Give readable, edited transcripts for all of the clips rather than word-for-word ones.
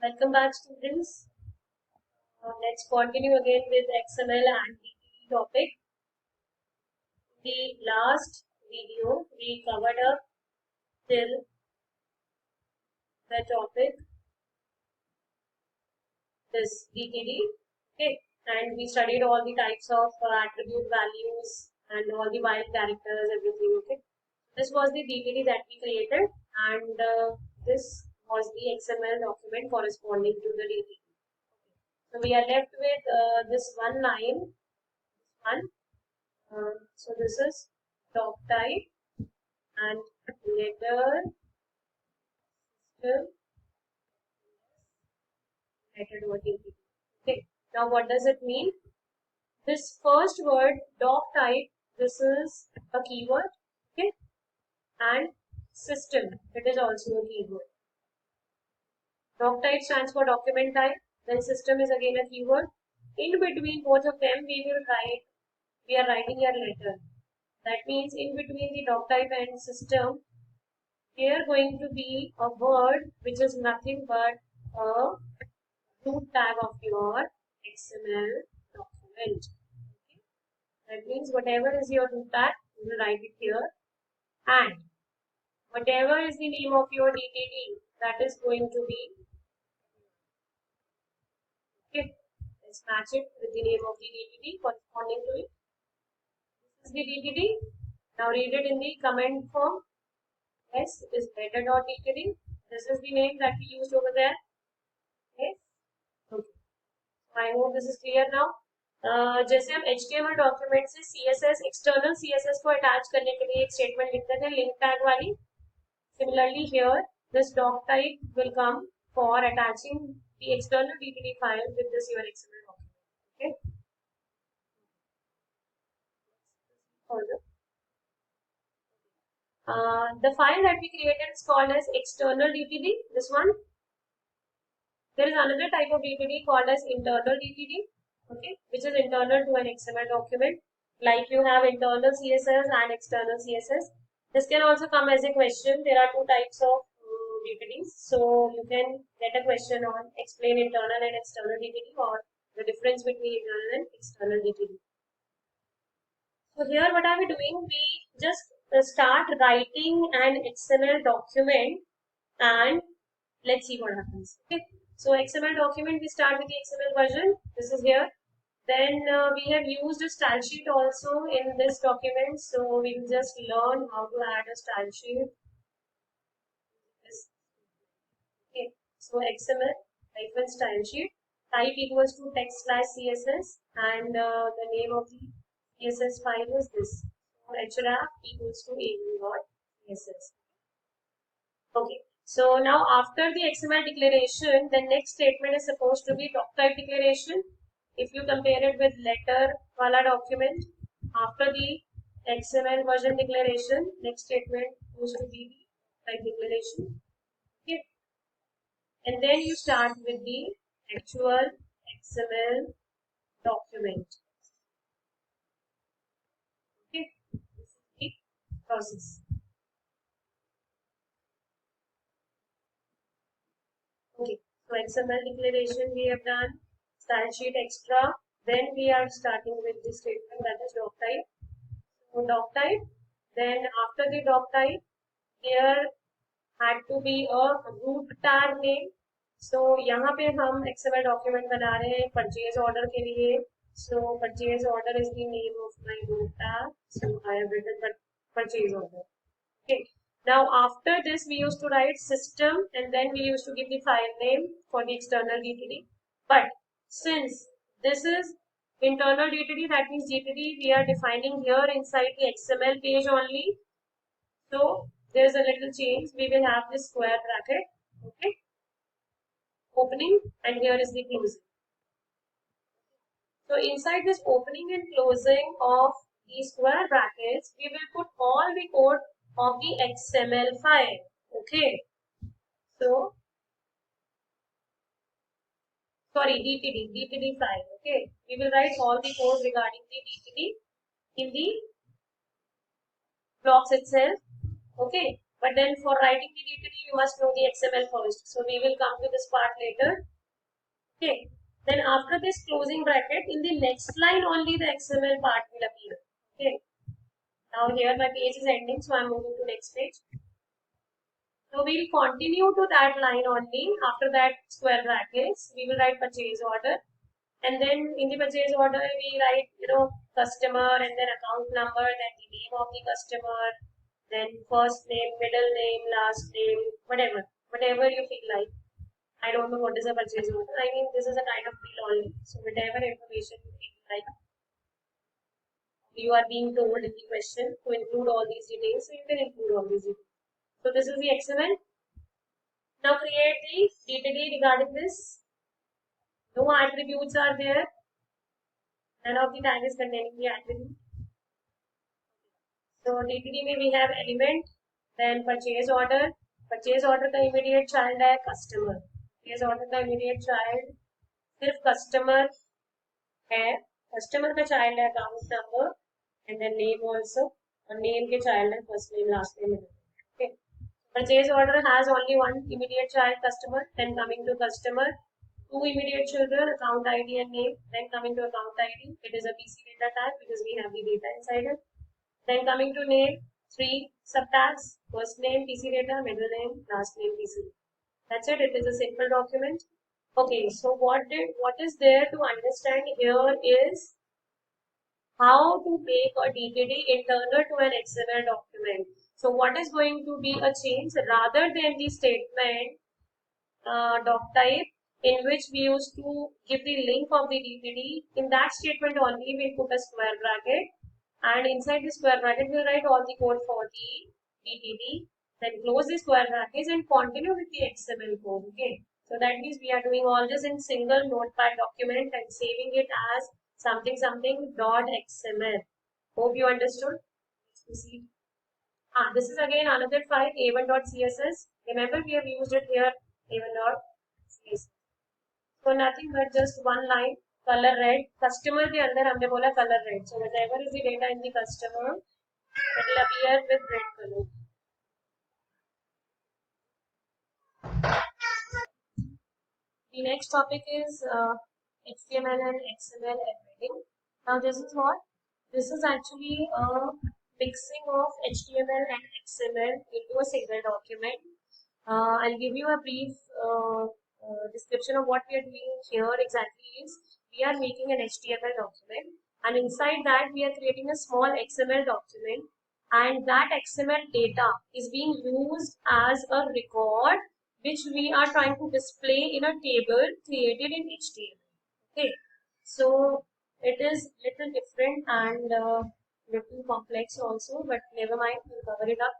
Welcome back, students. Let's continue again with XML and DTD topic. The last video we covered up till the topic this DTD. Okay, and we studied all the types of attribute values and all the while characters, everything. Okay, this was the DTD that we created, and this was the XML document corresponding to the DTD. So we are left with this one line, one. So this is doc type and letter system method. Okay. Now what does it mean? This first word doc type, this is a keyword. Okay. And system, it is also a keyword. Doc type stands for document type. Then system is again a keyword. In between both of them, we are writing a letter. That means in between the doc type and system, here going to be a word which is nothing but a root tag of your XML document. Okay. That means whatever is your root tag, you will write it here, and whatever is the name of your DTD, that is going to be, okay, let's match it with the name of the DTD corresponding to it. This is the DTD. Now read it in the comment form. Yes, it is letter.dtd. This is the name that we used over there. Okay. Okay. I hope this is clear now. जैसे हम HTML document से CSS external CSS को attach करने के लिए एक statement लिखते थे लिंक टैग वाली, similarly here this doc type will come for attaching the external DTD file with this your XML document. Okay. Further, the file that we created is called as external DTD. This one. There is another type of DTD called as internal DTD, okay, which is internal to an XML document. Like you have internal CSS and external CSS. This can also come as a question. There are two types of DTDs, so you can get a question on explain internal and external DTD or the difference between internal and external DTD. So here what are we doing? We just start writing an XML document and let's see what happens. Okay. So XML document, we start with the XML version. This is here. Then we have used a style sheet also in this document. So we will just learn how to add a style sheet. Okay. So XML hyphen style sheet. Type equals to text/CSS and the name of the CSS file is this. So href equals to av.css. Okay. So now after the XML declaration, the next statement is supposed to be doc type declaration. If you compare it with letter wala document, after the XML version declaration, next statement goes to be the type declaration. Okay. And then you start with the actual XML document. Okay. This is the process. Okay. So XML declaration we have done. Style sheet extra. Then we are starting with the statement that is doc type. So doc type. Then after the doc type, there had to be a root tag name. So यहाँ पे हम XML document बना रहे हैं purchase order के लिए. So purchase order is the name of my root tag. So I have written purchase order. Okay. Now after this we used to write system and then we used to give the file name for the external DTD. But since this is internal DTD, that means DTD we are defining here inside the XML page only. So there is a little change. We will have this square bracket, okay, opening, and here is the closing. So inside this opening and closing of the square brackets, we will put all the code of the XML file. Okay. So, sorry, DTD file. Okay. We will write all the code regarding the DTD in the blocks itself. Okay. But then for writing the DTD, you must know the XML first. So we will come to this part later. Okay. Then after this closing bracket, in the next line only the XML part will appear. Okay. Now here my page is ending, so I'm moving to next page. So we'll continue to that line only. After that square brackets, we will write purchase order. And then in the purchase order, we write, customer and then account number, then the name of the customer, then first name, middle name, last name, whatever you feel like. I don't know what is a purchase order. I mean, this is a kind of bill only. So whatever information you feel like, you are being told in the question to include all these details, so you can include all these details. So this is the XML. Now create the DTD regarding this. No attributes are there. None of the tag is containing the attribute. So DTD में we have element, then purchase order. Purchase order का immediate child है customer. Purchase order का immediate child सिर्फ customer है. Customer का child है account number and then name also. और name के child है first name, last name. Okay. Purchase order has only one immediate child customer. Then coming to customer, two immediate children, account ID and name. Then coming to account ID, it is a PC data tag because we have the data inside it. Then coming to name, three subtags, first name, PC data, middle name, last name, PC. That's it. It is a simple document. Okay, so what is there to understand here is how to make a DTD internal to an XML document. So what is going to be a change rather than the statement doc type in which we used to give the link of the DTD. In that statement only we put a square bracket, and inside the square bracket we'll write all the code for the DTD, then close the square brackets and continue with the XML code. Okay, so that means we are doing all this in single notepad document and saving it as something .xml. Hope you understood. Let's see. This is again another file a1.css. Remember we have used it here, a1.css. So nothing but just one line, color red. Customer के अंदर हमने बोला color red. So whatever is the data in the customer, it will appear with red color. The next topic is HTML and XML embedding. Now this is what? This is actually a mixing of HTML and XML into a single document. I'll give you a brief description of what we are doing here exactly is we are making an HTML document, and inside that we are creating a small XML document, and that XML data is being used as a record which we are trying to display in a table created in HTML. Okay, so it is little different and little complex also, but never mind, we'll cover it up.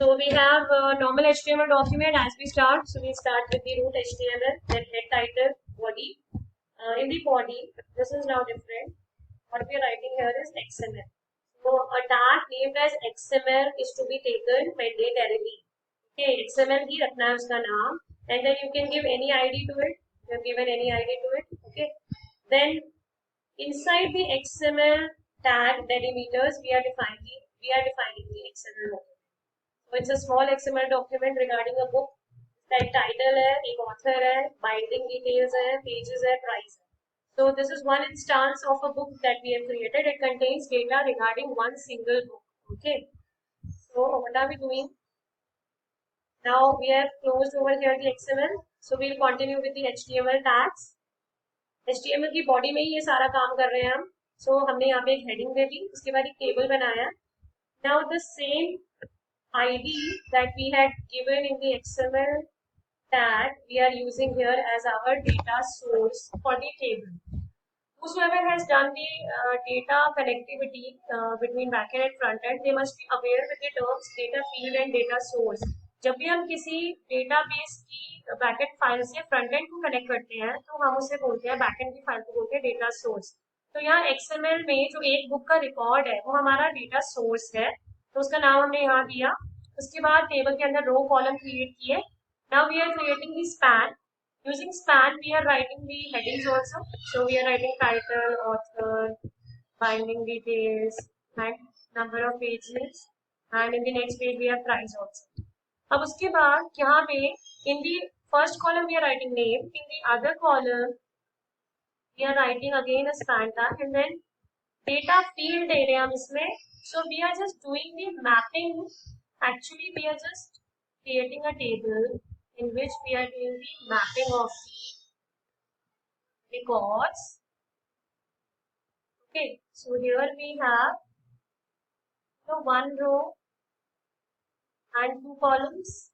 So we have a normal HTML document as we start. So we start with the root HTML, then head, title, body. In the body, this is now different. What we are writing here is XML. So a tag named as XML is to be taken mandatorily. Okay, XML ही रखना है उसका नाम, and then you can give any ID to it. You have given any ID to it. Okay. Then inside the XML tag delimiters, we are defining the XML document. So it's a small XML document regarding a book. Like title है, एक author है, binding details है, pages है, price है. So this is one instance of a book that we have created. It contains data regarding one single book. Okay. So what are we doing? Now we have closed over here the XML. So we'll continue with the HTML tags. HTML की body में ही ये सारा काम कर रहे हैं हम. So हमने यहाँ पे एक heading दे दी, उसके बाद एक table बनाया. Now the same ID that we had given in the XML tag, we are using here as our data source for the table. Whosoever has done the data connectivity between backend and frontend, they must be aware with the terms data field and data source. जब भी हम किसी database की backend file से frontend को connect करते हैं, तो हम उसे बोलते हैं backend की फाइल को बोलते हैं data source. तो यहाँ XML में जो एक बुक का रिकॉर्ड है, वो हमारा डेटा सोर्स है. तो उसका नाम हमने यहाँ दिया. उसके बाद टेबल के अंदर रो कॉलम क्रिएट किए. Now we are creating the span. Using span, we are writing the headings also. So we are writing title, author, binding details, and number of pages, and in the next page we have price also. अब उसके बाद यहाँ पे in the first column we are writing name, in the other column we are writing again a span tag, and then data field दे रहे हैं हम इसमें. So we are just doing the mapping. Actually we are just creating a table in which we are doing the mapping of the records. Okay, so here we have one row and 2 columns.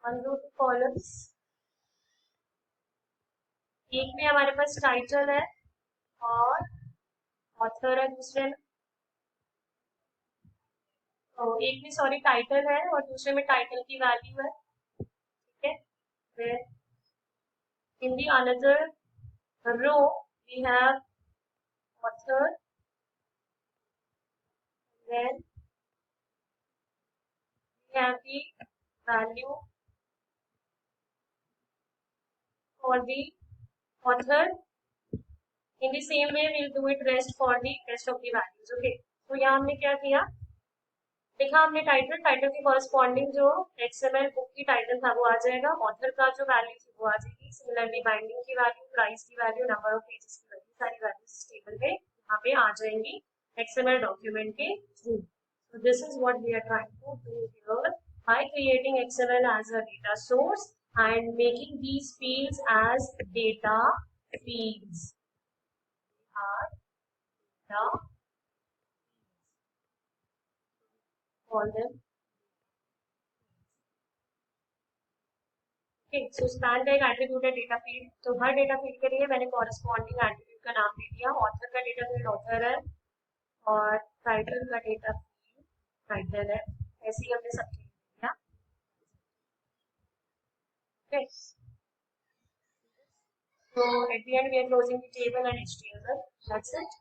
1 row 2 columns. एक में हमारे पास title है और author है, दूसरे में एक में सॉरी टाइटल है और दूसरे में टाइटल की वैल्यू है. ठीक है. फिर in the another row we have author, then we have the value for the author. In the same way we'll do it rest for the rest of the values. Okay, तो यहाँ हमने क्या किया, देखा हमने टाइटल के corresponding जो XML book की टाइटल था वो आ जाएगा, ऑथर का जो वैल्यू थी वो आ जाएगी, सिमिलरली बाइंडिंग की वैल्यू, प्राइस की वैल्यू, नंबर ऑफ पेजेस की वैल्यू, सारी वैल्यूज इस टेबल पे यहाँ पे आ जाएंगी XML डॉक्यूमेंट के through. So this is what we are trying to do here by creating XML as a data source and making these fields as data fields. Call them. Okay, so span tag attribute है data field. तो हर data field के लिए मैंने corresponding attribute का नाम दे दिया. Author का data field author है और title का data field title है. ऐसे ही हमने सब किया. Okay. So at the end we are closing the table and HTML. That's it.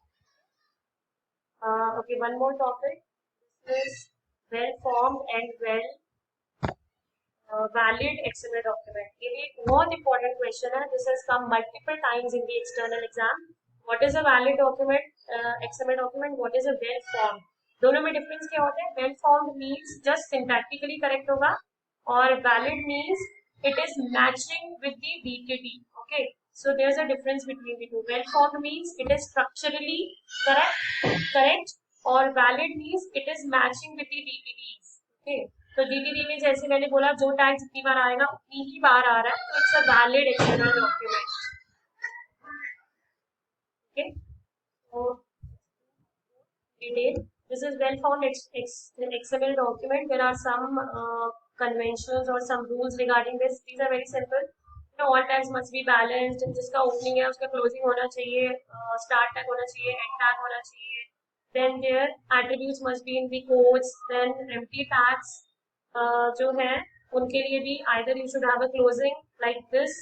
Okay, one more topic. This is well formed and well valid XML document. ये भी एक बहुत important question है. This has come multiple times in the external exam. What is a valid document? XML document. What is a well formed? दोनों में difference क्या होता है? Well formed means just syntactically correct होगा और valid means it is matching with the DTD. Okay. So there's a difference between the two. Well formed means it is structurally correct, और valid means it is matching with the DTDs. Okay. तो DTD में जैसे मैंने बोला जो tag जितनी बार आएगा उतनी ही बार आ रहा है, तो it's a valid XML document. Okay, so detail. This is well formed XML document. There are some conventions or some rules regarding this. These are very simple. All tags must be balanced. जिसका opening है उसका closing होना चाहिए, start tag होना चाहिए, end tag होना चाहिए. Then their attributes must be in the quotes. Then empty tags जो है उनके लिए भी either you should have a closing like this,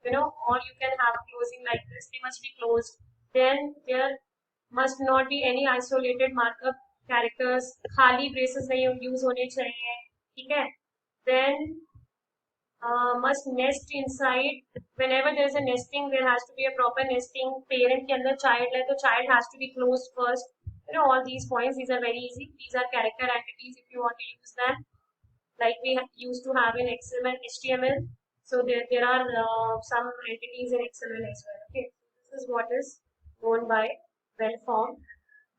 or you can have a closing like this. They must be closed. Then there must not be any isolated markup characters. खाली braces नहीं use होने चाहिए. ठीक है. Then must nest inside. Whenever there is a nesting, there has to be a proper nesting. Parent के अंदर child है तो child has to be closed first. All these points, these are very easy. These are character entities if you want to use them, like we used to have in XML, HTML. So there are some entities in XML as well. Okay, this is what is known by well formed,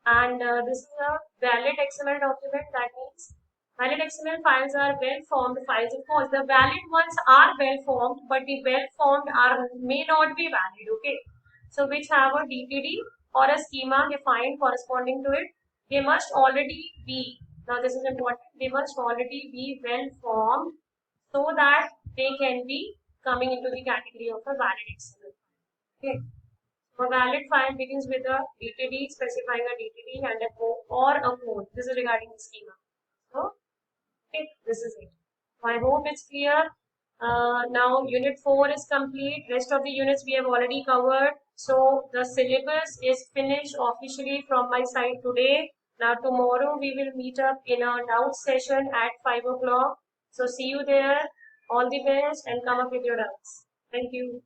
and this is a valid XML document. That means valid XML files are well formed files. Of course, the valid ones are well formed, but the well formed may not be valid. Okay, so which have a DTD or a schema defined corresponding to it, they must already be. Now this is important. They must already be well formed so that they can be coming into the category of a valid XML. Okay. A valid file begins with a DTD specifying a DTD and a code or a code. This is regarding the schema. So, okay, this is it. So I hope it's clear. Now unit 4 is complete. Rest of the units we have already covered. So the syllabus is finished officially from my side today. Now tomorrow we will meet up in a doubt session at 5 o'clock. So see you there. All the best and come up with your doubts. Thank you.